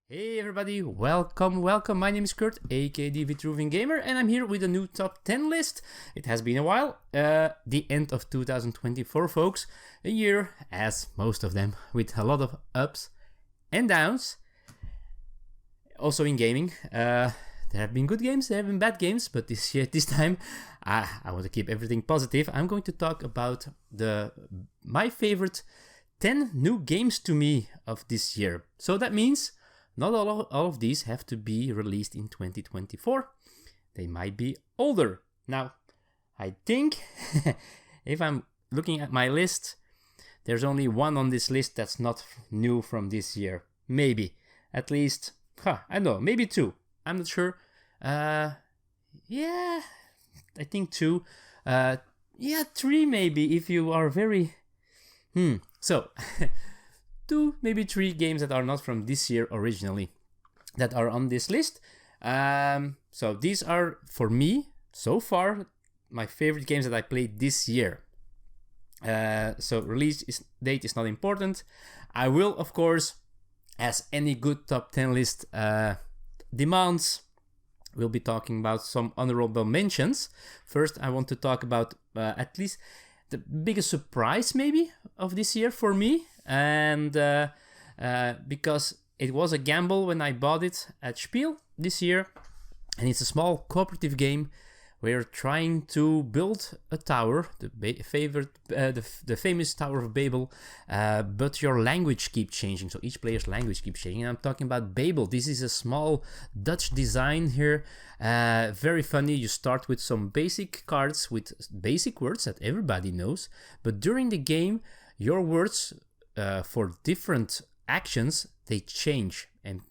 Hey everybody, welcome. My name is Kurt, aka the Vitruvian Gamer, and I'm here with a new top 10 list. It has been a while, the end of 2024 folks, a year, as most of them, with a lot of ups and downs. Also in gaming, there have been good games, there have been bad games, but this time, I want to keep everything positive. I'm going to talk about my favorite 10 new games to me of this year. So that means not all of these have to be released in 2024. They might be older. Now, I think if I'm looking at my list, there's only one on this list that's not new from this year. Maybe. At least, I don't know, maybe two. I'm not sure. Yeah, I think two. Three maybe if you are very... So... two, maybe three games that are not from this year originally that are on this list. So these are, for me, so far, my favorite games that I played this year. So date is not important. I will, of course, as any good top 10 list demands, we'll be talking about some honorable mentions. First, I want to talk about at least the biggest surprise maybe of this year for me, and because it was a gamble when I bought it at Spiel this year, and it's a small cooperative game where you're trying to build a tower, the famous Tower of Bable, but your language keeps changing, so each player's language keeps changing. And I'm talking about Bable. This is a small Dutch design here, very funny. You start with some basic cards with basic words that everybody knows, but during the game, your words for different actions, they change, and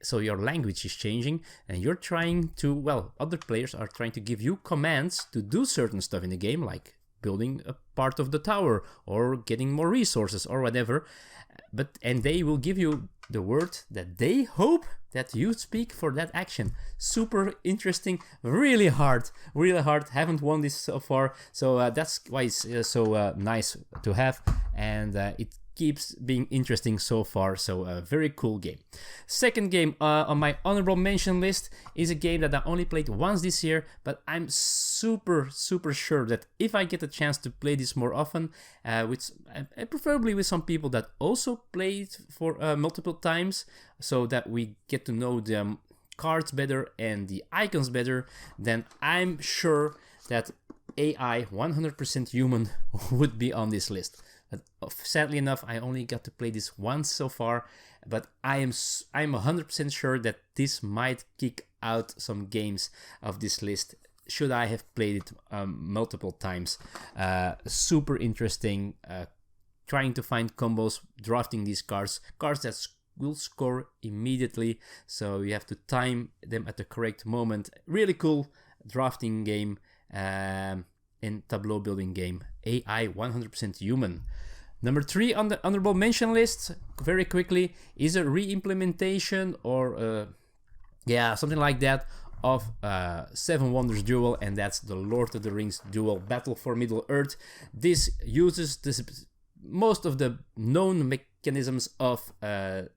so your language is changing, and you're trying to, other players are trying to give you commands to do certain stuff in the game, like building a part of the tower or getting more resources or whatever. And they will give you the word that they hope that you speak for that action. Super interesting, really hard. Haven't won this so far, so that's why it's so nice to have, and it keeps being interesting so far, so a very cool game. Second game on my honorable mention list is a game that I only played once this year, but I'm super sure that if I get a chance to play this more often, preferably with some people that also played for multiple times, so that we get to know the cards better and the icons better, then I'm sure that AI 100% human would be on this list. But sadly enough, I only got to play this once so far, but I'm 100% sure that this might kick out some games of this list should I have played it multiple times. Super interesting, trying to find combos, drafting these cards that will score immediately, so you have to time them at the correct moment. Really cool drafting game and tableau building game. AI 100% human. Number 3 on the honorable mention list, very quickly, is a re-implementation or something like that of Seven Wonders Duel, and that's the Lord of the Rings Duel Battle for Middle-earth. This uses most of the known mechanisms of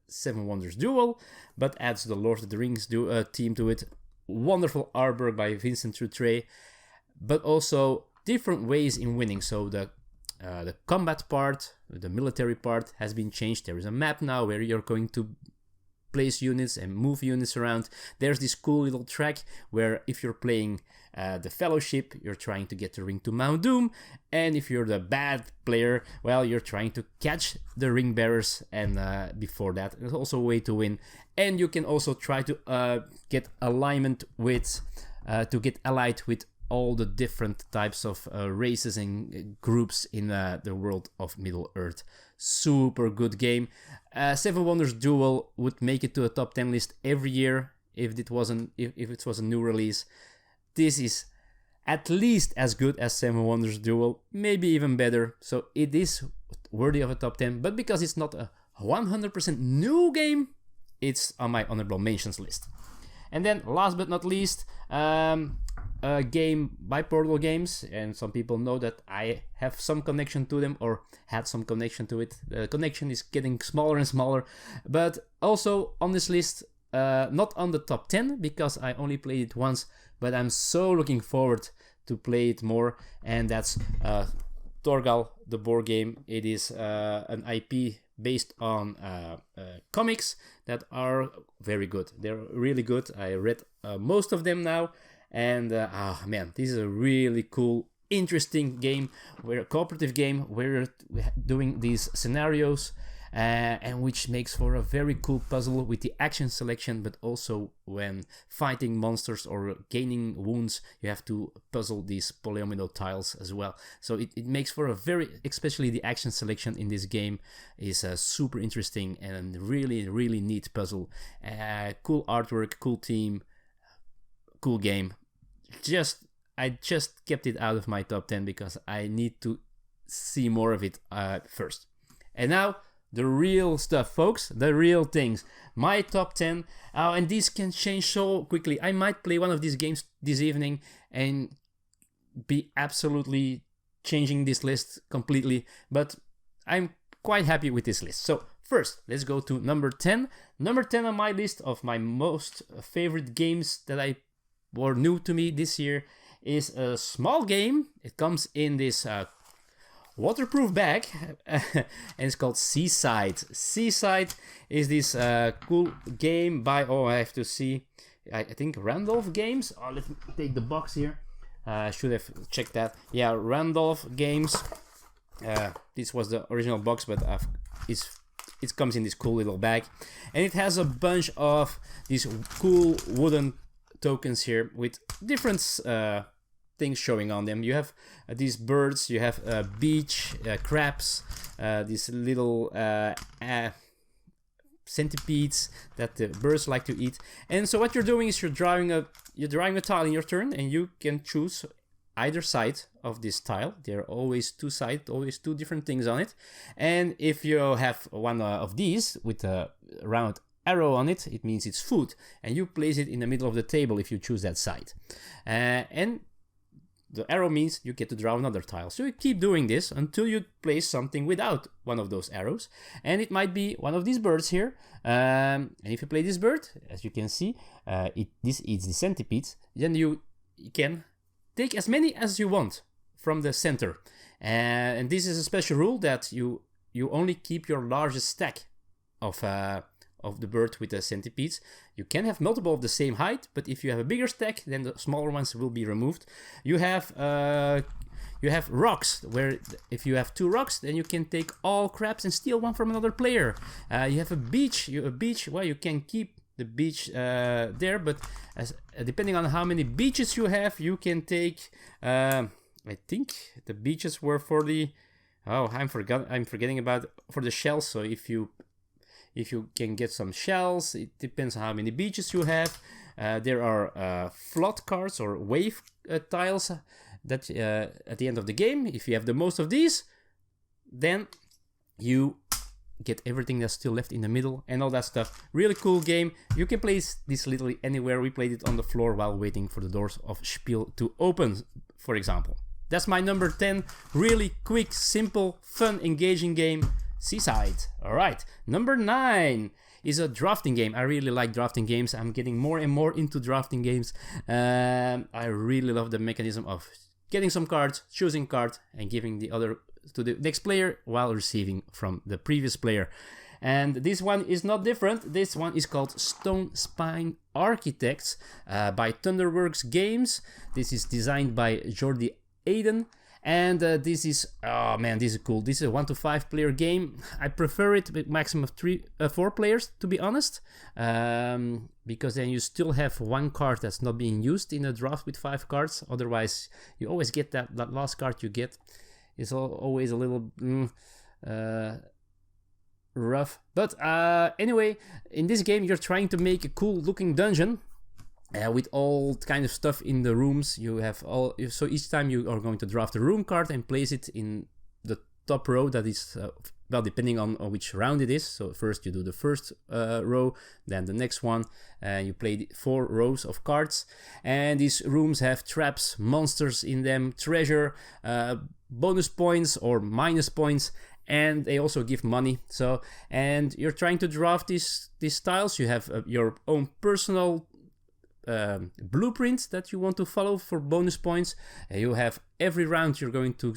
Seven Wonders Duel, but adds the Lord of the Rings theme to it. Wonderful artwork by Vincent Trutre, but also different ways in winning. So the combat part, the military part has been changed. There is a map now where you're going to place units and move units around. There's this cool little track where if you're playing the Fellowship, you're trying to get the ring to Mount Doom, and if you're the bad player, you're trying to catch the ring bearers, and before that, there's also a way to win. And you can also try to get alignment with, to get allied with all the different types of races and groups in the world of Middle-earth. Super good game. Seven Wonders Duel would make it to a top 10 list every year if it was a new release. This is at least as good as Seven Wonders Duel, maybe even better. So it is worthy of a top 10, but because it's not a 100% new game, it's on my honorable mentions list. And then last but not least, a game by Portal Games, and some people know that I have some connection to them, or had some connection to it. The connection is getting smaller and smaller, but also on this list, not on the top 10 because I only played it once, but I'm so looking forward to play it more, and that's Thorgal, the board game. It is an IP based on comics that are very good. They're really good. I read most of them now, and man, this is a really cool, interesting game, a cooperative game where we're doing these scenarios, and which makes for a very cool puzzle with the action selection, but also when fighting monsters or gaining wounds, you have to puzzle these polyomino tiles as well. So it makes for a very, especially the action selection in this game is super interesting and really, really neat puzzle. Cool artwork, cool team, cool game. I just kept it out of my top 10 because I need to see more of it first. And now, the real stuff, folks, the real things. My top 10, and these can change so quickly. I might play one of these games this evening and be absolutely changing this list completely, but I'm quite happy with this list. So first, let's go to number 10. Number 10 on my list of my most favorite games that were new to me this year is a small game. It comes in this waterproof bag and it's called Seaside. Seaside is this cool game by, I have to see, I think Randolph Games. Let me take the box here. I should have checked that. Yeah, Randolph Games. This was the original box, but it comes in this cool little bag, and it has a bunch of these cool wooden tokens here with different things showing on them. You have these birds, you have beach crabs, these little centipedes that the birds like to eat. And so what you're doing is you're drawing a tile in your turn, and you can choose either side of this tile. There are always two sides, always two different things on it. And if you have one of these with a round arrow on it, it means it's food, and you place it in the middle of the table if you choose that side. And the arrow means you get to draw another tile. So you keep doing this until you place something without one of those arrows. And it might be one of these birds here. And if you play this bird, as you can see, this eats the centipedes. Then you can take as many as you want from the center. And this is a special rule that you only keep your largest stack of the bird with the centipedes. You can have multiple of the same height, but if you have a bigger stack, then the smaller ones will be removed. You have rocks, where if you have two rocks, then you can take all crabs and steal one from another player. You have a beach, well, you can keep the beach there, but depending on how many beaches you have, you can take, I think the beaches were for the, I'm forgetting about, for the shells. So if you can get some shells, it depends on how many beaches you have. There are flood cards or wave tiles that at the end of the game, if you have the most of these, then you get everything that's still left in the middle and all that stuff. Really cool game. You can place this literally anywhere. We played it on the floor while waiting for the doors of Spiel to open, for example. That's my number 10. Really quick, simple, fun, engaging game. Seaside. Alright, number 9 is a drafting game. I really like drafting games. I'm getting more and more into drafting games. I really love the mechanism of getting some cards, choosing cards, and giving the other to the next player while receiving from the previous player. And this one is not different. This one is called Stonespine Architects by Thunderworks Games. This is designed by Jordi Aiden. And this is, this is cool. This is a 1 to 5 player game. I prefer it with maximum of 4 players, to be honest, because then you still have one card that's not being used in a draft with 5 cards. Otherwise, you always get that last card you get is always a little rough. But anyway, in this game, you're trying to make a cool looking dungeon. With all kind of stuff in the rooms. You have so each time you are going to draft a room card and place it in the top row that is well, depending on which round it is. So first you do the first row, then the next one, and you play 4 rows of cards. And these rooms have traps, monsters in them, treasure, bonus points or minus points, and they also give money. So, and you're trying to draft these tiles. You have your own personal blueprint that you want to follow for bonus points. You have every round you're going to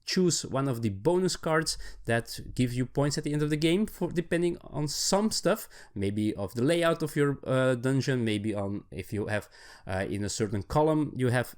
choose one of the bonus cards that give you points at the end of the game, for depending on some stuff, maybe of the layout of your dungeon, maybe on if you have in a certain column you have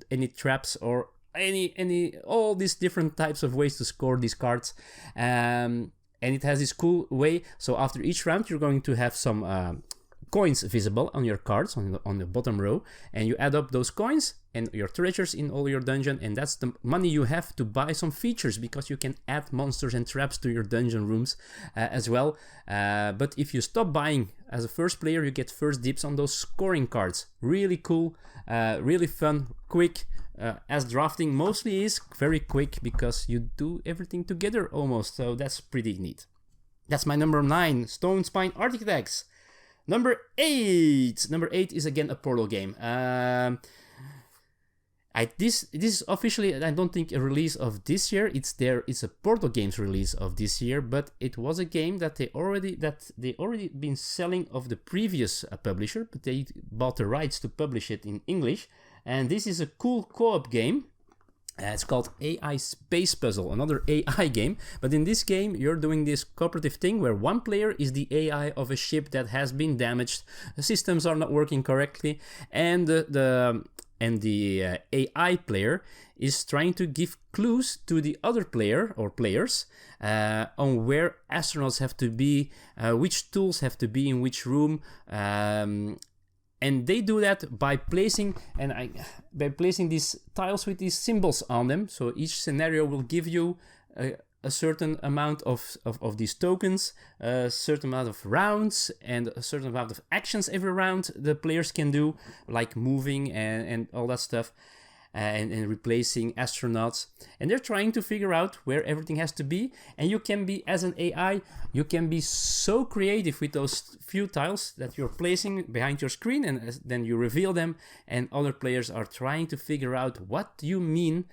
any traps, or any all these different types of ways to score these cards. And it has this cool way, so after each round you're going to have some coins visible on your cards on the bottom row, and you add up those coins and your treasures in all your dungeon, and that's the money you have to buy some features, because you can add monsters and traps to your dungeon rooms as well. But if you stop buying as a first player, you get first dibs on those scoring cards. Really cool, really fun, quick, as drafting mostly is very quick because you do everything together almost, so that's pretty neat. That's my number 9, Stonespine Architects. Number 8. Number 8 is again a Portal game. This is officially, I don't think, a release of this year. It's a Portal Games release of this year, but it was a game that they already been selling of the previous publisher, but they bought the rights to publish it in English. And this is a cool co-op game. It's called AI Space Puzzle, another AI game. But in this game, you're doing this cooperative thing where one player is the AI of a ship that has been damaged. The systems are not working correctly, and the AI player is trying to give clues to the other player or players on where astronauts have to be, which tools have to be in which room. And they do that by placing these tiles with these symbols on them. So each scenario will give you a certain amount of these tokens, a certain amount of rounds, and a certain amount of actions every round the players can do, like moving and all that stuff. And replacing astronauts, and they're trying to figure out where everything has to be. And you can be, as an AI, you can be so creative with those few tiles that you're placing behind your screen, and then you reveal them, and other players are trying to figure out what you mean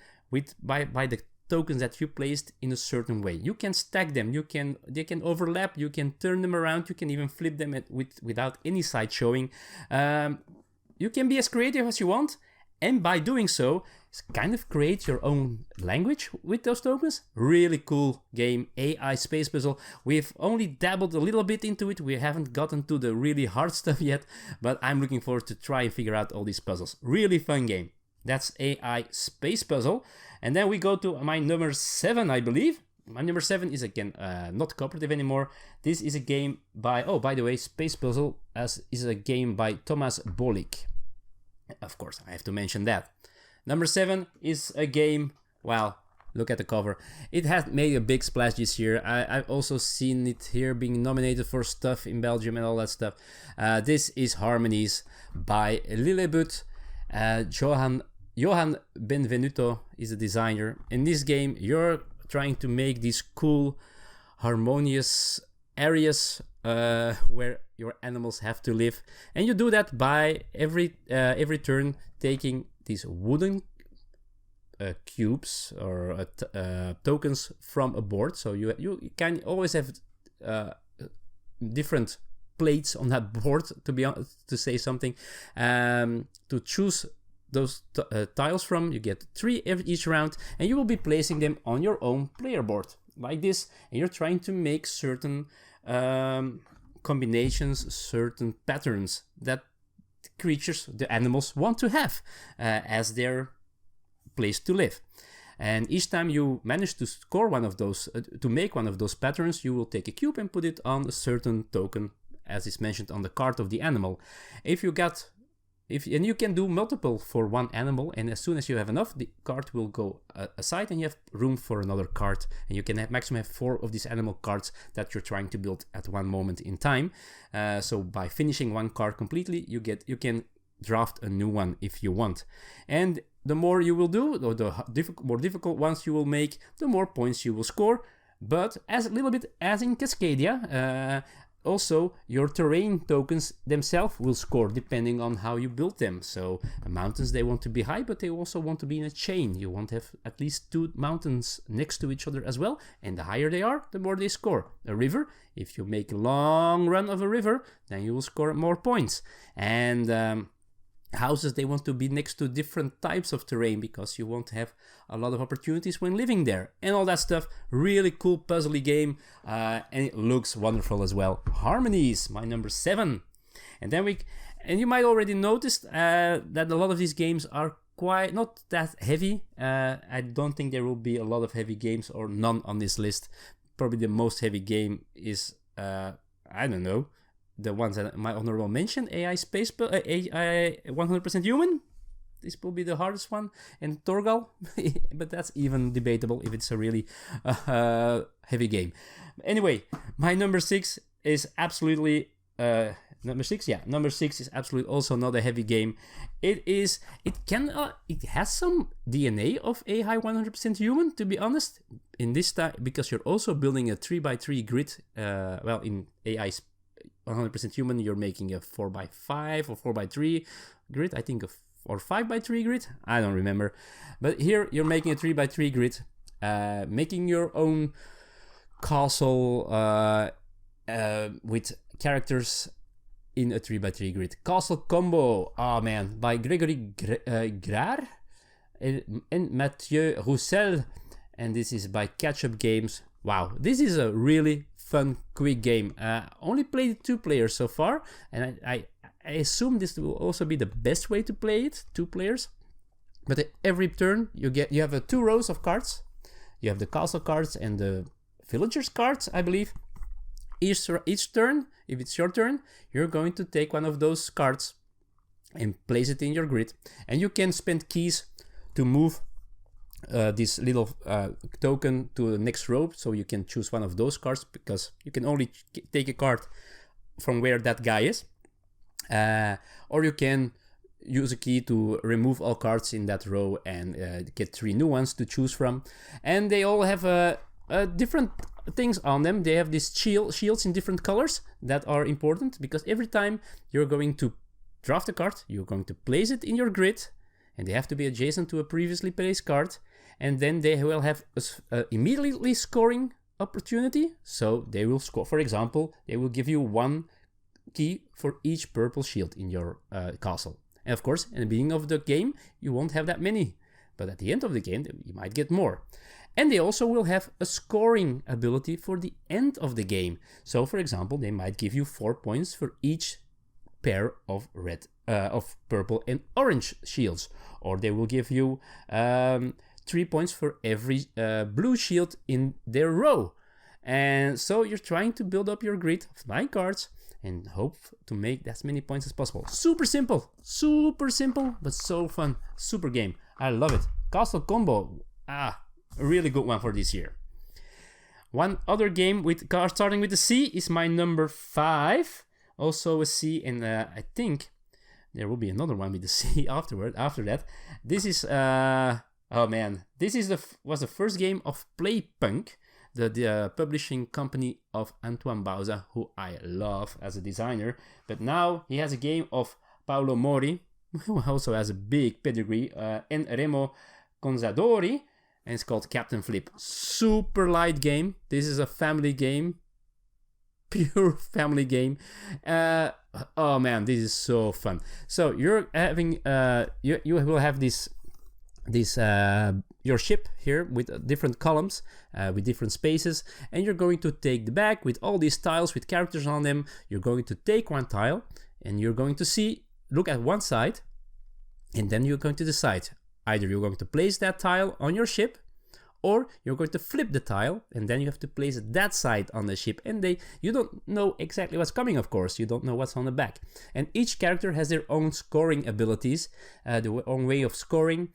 by the tokens that you placed in a certain way. You can stack them, they can overlap, you can turn them around, you can even flip them without any side showing. You can be as creative as you want. And by doing so, kind of create your own language with those tokens. Really cool game, AI Space Puzzle. We've only dabbled a little bit into it. We haven't gotten to the really hard stuff yet, but I'm looking forward to try and figure out all these puzzles. Really fun game. That's AI Space Puzzle. And then we go to my number 7, I believe. My number 7 is again not cooperative anymore. This is a game by the way, Space Puzzle is a game by Thomas Bolik. Of course, I have to mention that. Number 7 is a game, well, look at the cover. It has made a big splash this year. I've also seen it here being nominated for stuff in Belgium and all that stuff. This is Harmonies by Lillebut. Johan Benvenuto is the designer. In this game, you're trying to make these cool, harmonious areas where your animals have to live, and you do that by every turn taking these wooden cubes or tokens from a board. So you can always have different plates on that board to say something, to choose those tiles from. You get 3 each round, and you will be placing them on your own player board like this, and you're trying to make certain combinations, certain patterns that creatures, the animals, want to have as their place to live. And each time you manage to score one of those, to make one of those patterns, you will take a cube and put it on a certain token, as is mentioned on the card of the animal. And you can do multiple for one animal, and as soon as you have enough, the card will go aside and you have room for another card, and you can maximum have 4 of these animal cards that you're trying to build at one moment in time. So by finishing one card completely, you can draft a new one if you want. And the more you will do, or the more difficult ones you will make, the more points you will score. But as a little bit as in Cascadia, also your terrain tokens themselves will score depending on how you build them. So mountains, they want to be high, but they also want to be in a chain. You want to have at least 2 mountains next to each other as well, and the higher they are, the more they score. A river, if you make a long run of a river, then you will score more points. And houses, they want to be next to different types of terrain because you want to have a lot of opportunities when living there and all that stuff. Really cool puzzly game, and it looks wonderful as well. Harmonies, my number 7. And you might already noticed that a lot of these games are quite not that heavy. I don't think there will be a lot of heavy games or none on this list. Probably the most heavy game is I don't know, the ones that my honorable mention, AI 100% Human. This will be the hardest one, and Thorgal, but that's even debatable if it's a really heavy game. Anyway, my number 6 is absolutely number 6 is absolutely also not a heavy game. It has some DNA of AI 100% Human, to be honest. In this time, because you're also building a 3x3 grid. In AI 100% Human, you're making a 4x5 or 4x3 grid, I think, or 5x3 grid, I don't remember. But here you're making a 3x3 grid, making your own castle with characters in a 3x3 grid. Castle Combo, oh man, by Gregory Grar and Mathieu Roussel, and this is by Catch Up Games. Wow, this is a really fun, quick game. Only played 2 players so far, and I assume this will also be the best way to play it, 2 players. But at every turn you have 2 rows of cards. You have the castle cards and the villagers cards, I believe. Each turn, if it's your turn, you're going to take one of those cards and place it in your grid, and you can spend keys to move this little token to the next row, so you can choose one of those cards, because you can only take a card from where that guy is, or you can use a key to remove all cards in that row and get 3 new ones to choose from. And they all have different things on them. They have these shields in different colors that are important, because every time you're going to draft a card, you're going to place it in your grid, and they have to be adjacent to a previously placed card, and then they will have immediately scoring opportunity. So they will score, for example, they will give you 1 key for each purple shield in your castle. And of course, in the beginning of the game, you won't have that many, but at the end of the game, you might get more. And they also will have a scoring ability for the end of the game. So for example, they might give you 4 points for each pair of purple and orange shields, or they will give you 3 points for every blue shield in their row. And so you're trying to build up your grid of 9 cards and hope to make as many points as possible. Super simple, but so fun. Super game, I love it. Castle Combo, a really good one for this year. One other game with cards starting with a C is my number 5. Also a C, and I think there will be another one with a C after that. This is was the first game of Playpunk, the publishing company of Antoine Bauza, who I love as a designer. But now he has a game of Paolo Mori, who also has a big pedigree, and Remo Consadori, and it's called Captain Flip. Super light game. This is a family game. Pure family game. Oh man, this is so fun. So you're having you will have this your ship here with different columns, with different spaces, and you're going to take the bag with all these tiles with characters on them. You're going to take one tile, and you're going to look at one side, and then you're going to decide either you're going to place that tile on your ship, or you're going to flip the tile, and then you have to place that side on the ship. And you don't know exactly what's coming, of course. You don't know what's on the back. And each character has their own scoring abilities, their own way of scoring.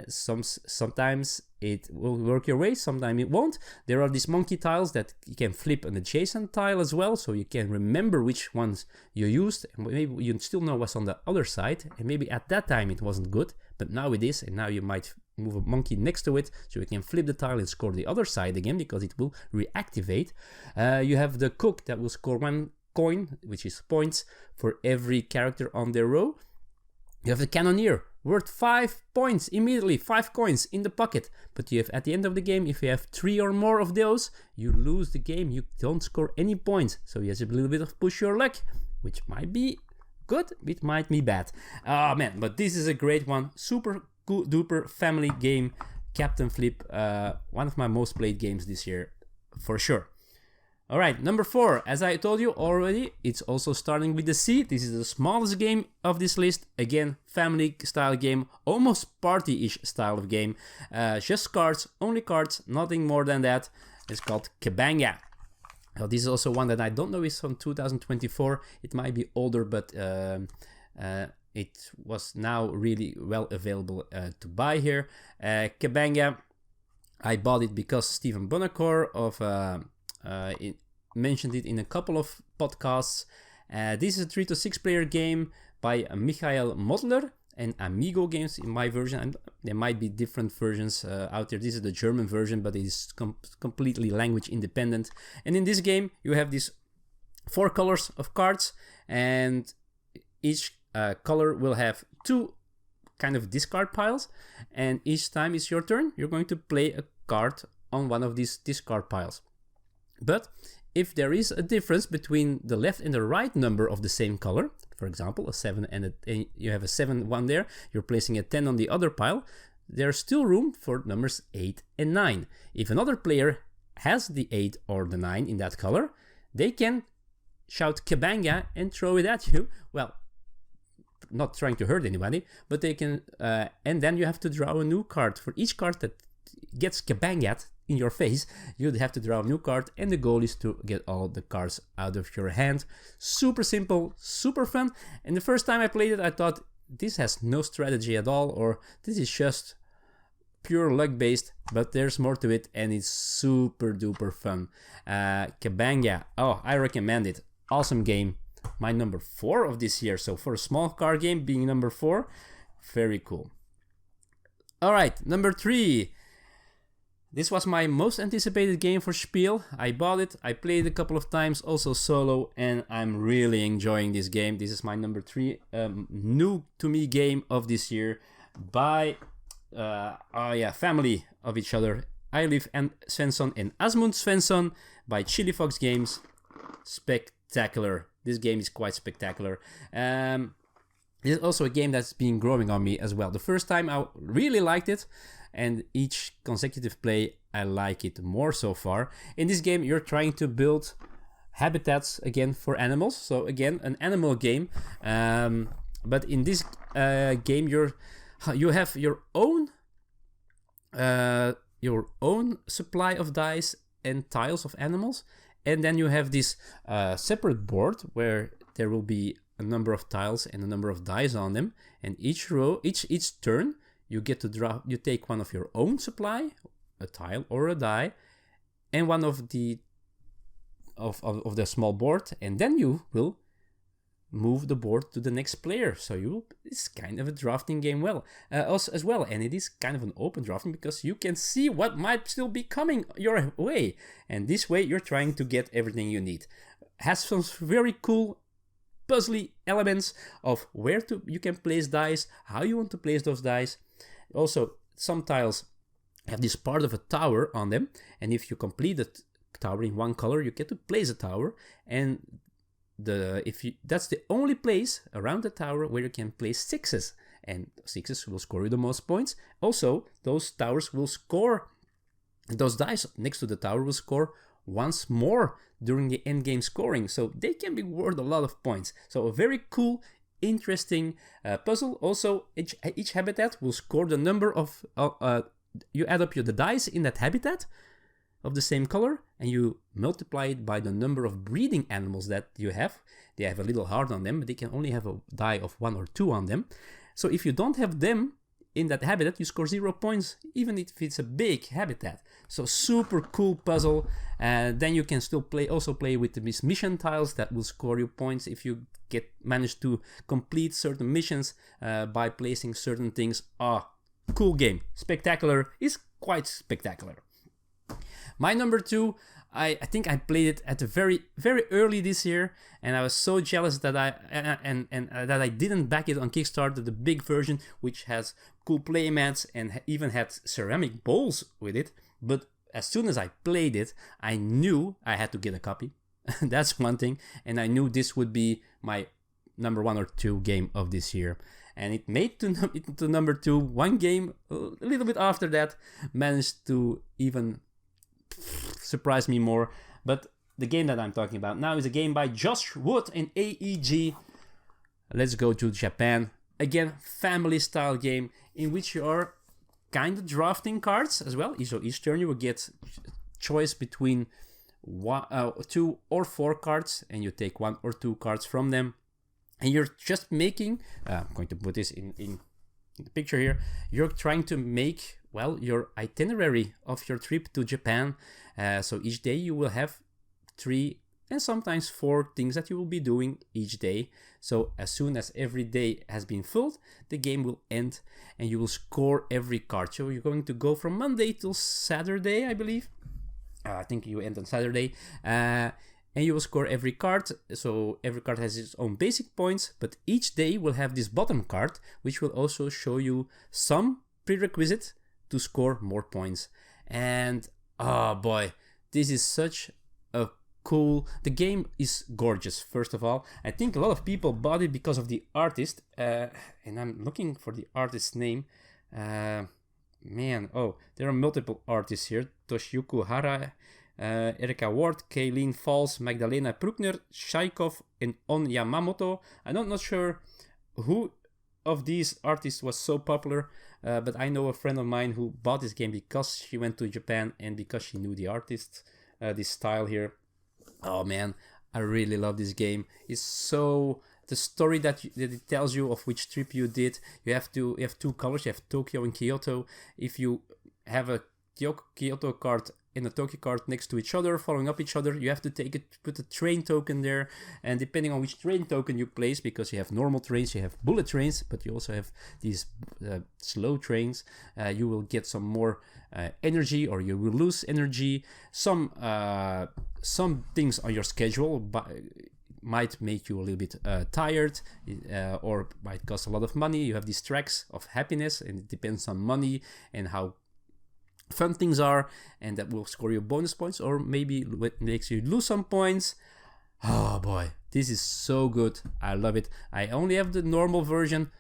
Sometimes it will work your way, sometimes it won't. There are these monkey tiles that you can flip an adjacent tile as well, so you can remember which ones you used, and maybe you still know what's on the other side, and maybe at that time it wasn't good, but now it is, and now you might move a monkey next to it, so you can flip the tile and score the other side again, because it will reactivate. You have the cook that will score 1 coin, which is points, for every character on their row. You have the cannoneer, worth 5 points immediately, 5 coins in the pocket. But you have, at the end of the game, if you have 3 or more of those, you lose the game. You don't score any points. So you have a little bit of push your luck, which might be good, it might be bad. Oh man, but this is a great one. Super duper family game. Captain Flip, one of my most played games this year, for sure. Alright, number 4, as I told you already, it's also starting with the C. This is the smallest game of this list. Again, family style game, almost party-ish style of game. Just cards, only cards, nothing more than that. It's called Cabanga. Now, this is also one that I don't know is from 2024. It might be older, but it was now really well available to buy here. Cabanga, I bought it because Stephen Buonocore of... mentioned it in a couple of podcasts. This is a 3 to 6 player game by Michael Modler and Amigo Games in my version, and there might be different versions out there. This is the German version, but it is completely language independent. And in this game you have these 4 colors of cards, and each color will have 2 kind of discard piles, and each time it's your turn, you're going to play a card on one of these discard piles. But if there is a difference between the left and the right number of the same color, for example, a 7 and you have a 7 one there, you're placing a 10 on the other pile, there's still room for numbers 8 and 9. If another player has the 8 or the 9 in that color, they can shout Cabanga and throw it at you. Well, not trying to hurt anybody, but they can, and then you have to draw a new card. For each card that gets Cabanga'd in your face, you'd have to draw a new card, and the goal is to get all the cards out of your hand. Super simple, super fun. And the first time I played it, I thought this has no strategy at all, or this is just pure luck based, but there's more to it, and it's super duper fun. Cabanga, oh, I recommend it. Awesome game. My number 4 of this year, so for a small card game being number 4, very cool. Alright, number 3. This was my most anticipated game for Spiel. I bought it, I played it a couple of times, also solo, and I'm really enjoying this game. This is my number 3 new to me game of this year by family of each other. Eilif and Svensson and Asmund Svensson by Chili Fox Games. Spectacular. This game is quite spectacular. This is also a game that's been growing on me as well. The first time I really liked it, and each consecutive play I like it more so far. In this game you're trying to build habitats again for animals, so again an animal game, but in this game you have your own supply of dice and tiles of animals, and then you have this separate board where there will be a number of tiles and a number of dice on them, and each row, each turn, you get to draw. You take one of your own supply, a tile or a die, and one of the small board, and then you will move the board to the next player. So it's kind of a drafting game as well, and it is kind of an open drafting because you can see what might still be coming your way, and this way you're trying to get everything you need. Has some very cool puzzly elements of where you can place dice, how you want to place those dice. Also, some tiles have this part of a tower on them, and if you complete the tower in one color, you get to place a tower, and that's the only place around the tower where you can place 6s, and 6s will score you the most points. Also, those towers will score, those dice next to the tower will score once more during the end game scoring, so they can be worth a lot of points. So a very cool, interesting puzzle. Also, each habitat will score the number of you add up the dice in that habitat of the same color, and you multiply it by the number of breeding animals that you have. They have a little heart on them, but they can only have a die of 1 or 2 on them. So if you don't have them in that habitat, you score 0 points, even if it's a big habitat. So super cool puzzle. Then you can still play with the mission tiles that will score you points if you manage to complete certain missions by placing certain things. cool game. Spectacular is quite spectacular. My number 2, I think I played it at the very early this year, and I was so jealous that that I didn't back it on Kickstarter, the big version, which has cool playmats and even had ceramic bowls with it. But as soon as I played it, I knew I had to get a copy. That's one thing, and I knew this would be my number 1 or 2 game of this year. And it made to number 2. One game a little bit after that managed to even surprise me more. But the game that I'm talking about now is a game by Josh Wood and AEG. Let's go to Japan. Again, family style game in which you are kind of drafting cards as well. So each turn you will get choice between 2 or 4 cards, and you take 1 or 2 cards from them. And you're just making, I'm going to put this in the picture here, you're trying to make, well, your itinerary of your trip to Japan. So each day you will have 3 and sometimes 4 things that you will be doing each day. So as soon as every day has been filled, the game will end and you will score every card. So you're going to go from Monday till Saturday, I believe. I think you end on Saturday. And you will score every card. So every card has its own basic points, but each day will have this bottom card, which will also show you some prerequisite to score more points. And oh boy, this is such a cool... The game is gorgeous, first of all. I think a lot of people bought it because of the artist, and I'm looking for the artist's name. There are multiple artists here. Toshiyuki Hara, Erika Ward, Kayleen Falls, Magdalena Bruckner, Shaikov, and On Yamamoto. I'm not sure who of these artists was so popular, but I know a friend of mine who bought this game because she went to Japan and because she knew the artist, this style here. Oh man, I really love this game. It's so... The story that it tells you of which trip you did. You have 2 colors. You have Tokyo and Kyoto. If you have a Kyoto card and a Tokyo card next to each other, following up each other, you have to put a train token there, and depending on which train token you place, because you have normal trains, you have bullet trains, but you also have these slow trains, you will get some more energy, or you will lose energy. Some things on your schedule might make you a little bit tired, or might cost a lot of money. You have these tracks of happiness, and it depends on money and how fun things are, and that will score you bonus points, or maybe makes you lose some points. Oh boy, this is so good. I love it. I only have the normal version.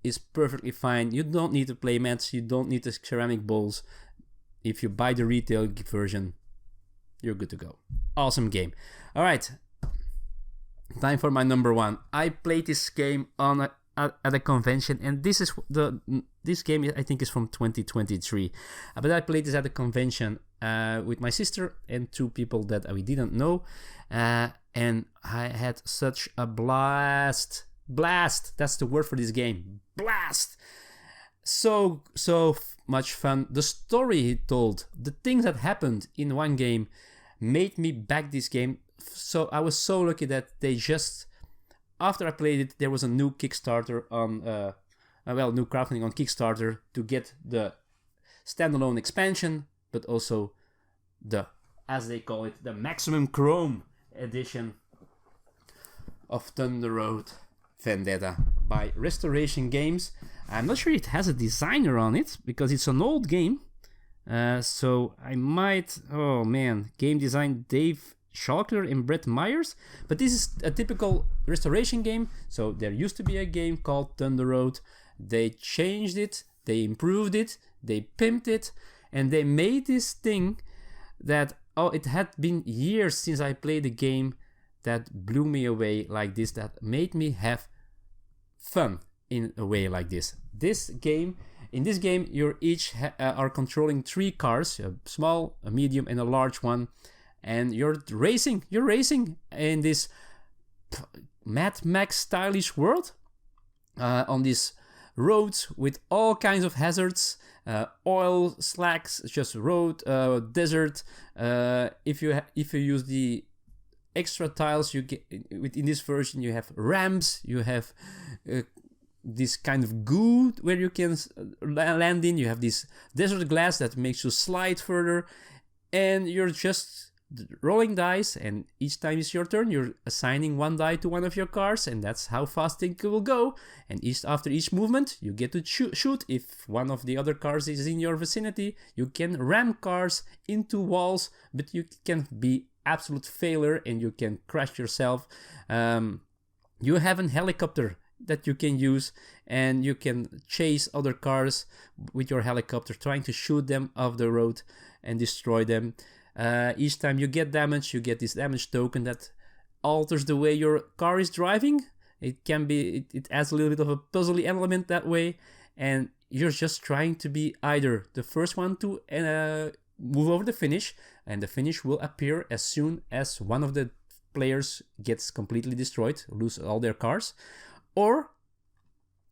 It's perfectly fine. You don't need the playmats, you don't need the ceramic bowls. If you buy the retail version, you're good to go. Awesome game. All right, time for my number 1. I played this game at a convention, and this game I think is from 2023, but I played this at a convention with my sister and 2 people that we didn't know, and I had such a blast. That's the word for this game. Blast. So much fun. The story he told, the things that happened in one game made me back this game. So I was so lucky that they just... After I played it, there was a new Kickstarter on, new crowdfunding on Kickstarter to get the standalone expansion, but also the, as they call it, the Maximum Chrome edition of Thunder Road Vendetta by Restoration Games. I'm not sure it has a designer on it because it's an old game. So I might... Oh man, game design Dave Schalker and Brett Myers, but this is a typical restoration game. So there used to be a game called Thunder Road. They changed it, they improved it, they pimped it, and they made this thing that, it had been years since I played a game that blew me away like this, that made me have fun in a way like this. In this game, you're each are controlling 3 cars, a small, a medium, and a large one. And you're racing in this Mad Max stylish world on these roads with all kinds of hazards, oil slacks, just road, desert. If you use the extra tiles you get in this version, you have ramps, you have this kind of goo where you can land in. You have this desert glass that makes you slide further, and you're just rolling dice, and each time it's your turn, you're assigning one die to one of your cars, and that's how fast it will go. And after each movement, you get to shoot. If one of the other cars is in your vicinity, you can ram cars into walls, but you can be absolute failure and you can crash yourself. You have a helicopter that you can use, and you can chase other cars with your helicopter, trying to shoot them off the road and destroy them. Each time you get damage, you get this damage token that alters the way your car is driving. It can be, it adds a little bit of a puzzly element that way, and you're just trying to be either the first one to move over the finish, and the finish will appear as soon as one of the players gets completely destroyed, lose all their cars, or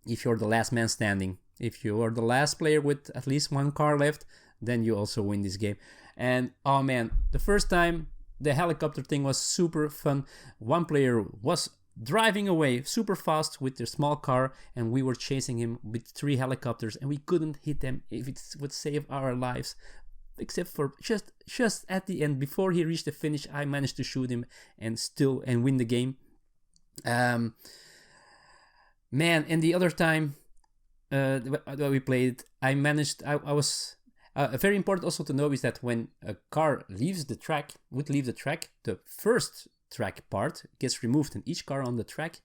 if you're the last man standing. If you are the last player with at least one car left, then you also win this game. And oh man, the first time the helicopter thing was super fun. One player was driving away super fast with their small car, and we were chasing him with 3 helicopters, and we couldn't hit them if it would save our lives. Except for just at the end, before he reached the finish, I managed to shoot him and win the game. Man, and the other time that we played, I was very important also to know is that when a car leaves the track, the first track part gets removed, and each car on the track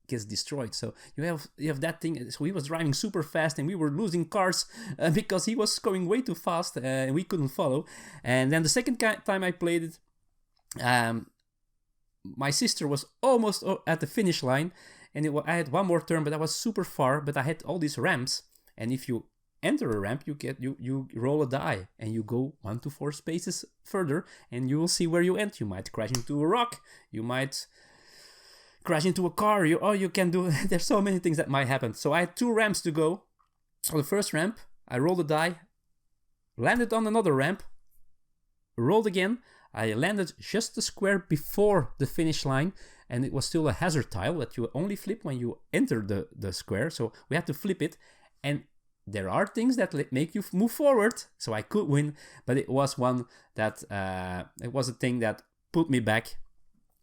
gets destroyed. So you have that thing. So he was driving super fast, and we were losing cars because he was going way too fast, and we couldn't follow. And then the second time I played it, my sister was almost at the finish line, and I had one more turn, but I was super far. But I had all these ramps, and if you enter a ramp, you roll a die, and you go 1 to 4 spaces further, and you will see where you end. You might crash into a rock, you might crash into a car, you can do, there's so many things that might happen. So I had 2 ramps to go. On the first ramp, I rolled a die, landed on another ramp, rolled again. I landed just a square before the finish line, and it was still a hazard tile that you only flip when you enter the square. So we had to flip it, and there are things that make you move forward, so I could win, but it was one that, it was a thing that put me back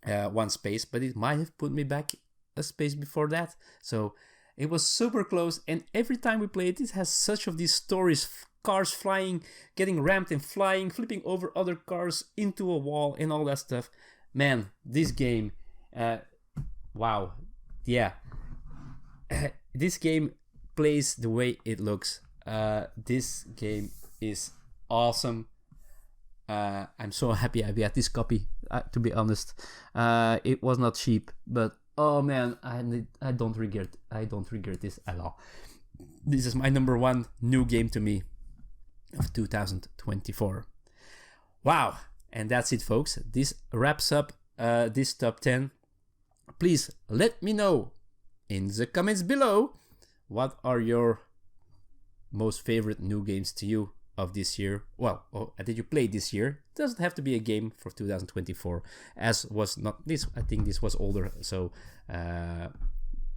1 space, but it might have put me back a space before that. So it was super close, and every time we play it, it has such of these stories, cars flying, getting rammed and flying, flipping over other cars into a wall and all that stuff. Man, this game, wow, yeah. This game plays the way it looks. This game is awesome. I'm so happy I got this copy, to be honest. It was not cheap, but oh man, I don't regret this at all. This is my number 1 new game to me of 2024. Wow, and that's it, folks. This wraps up this top 10. Please let me know in the comments below, what are your most favorite new games to you of this year? Well, did you play this year? It doesn't have to be a game for 2024, as was not this. I think this was older, so there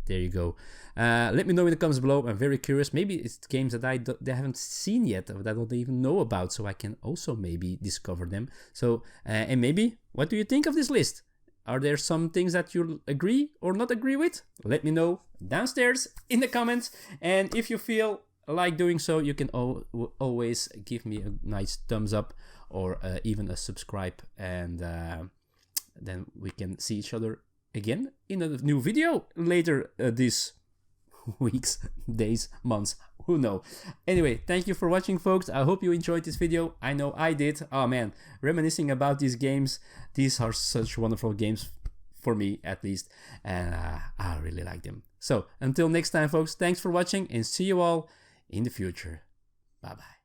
you go. Let me know in the comments below. I'm very curious. Maybe it's games that they haven't seen yet, or that I don't even know about, so I can also maybe discover them. So, and maybe, what do you think of this list? Are there some things that you agree or not agree with? Let me know downstairs in the comments. And if you feel like doing so, you can always give me a nice thumbs up, or even a subscribe. And then we can see each other again in a new video later this weeks, days, months, who knows. Anyway, thank you for watching, folks. I hope you enjoyed this video. I know I did. Oh man, reminiscing about these games. These are such wonderful games, for me at least, and I really like them. So until next time, folks, thanks for watching, and see you all in the future. Bye bye.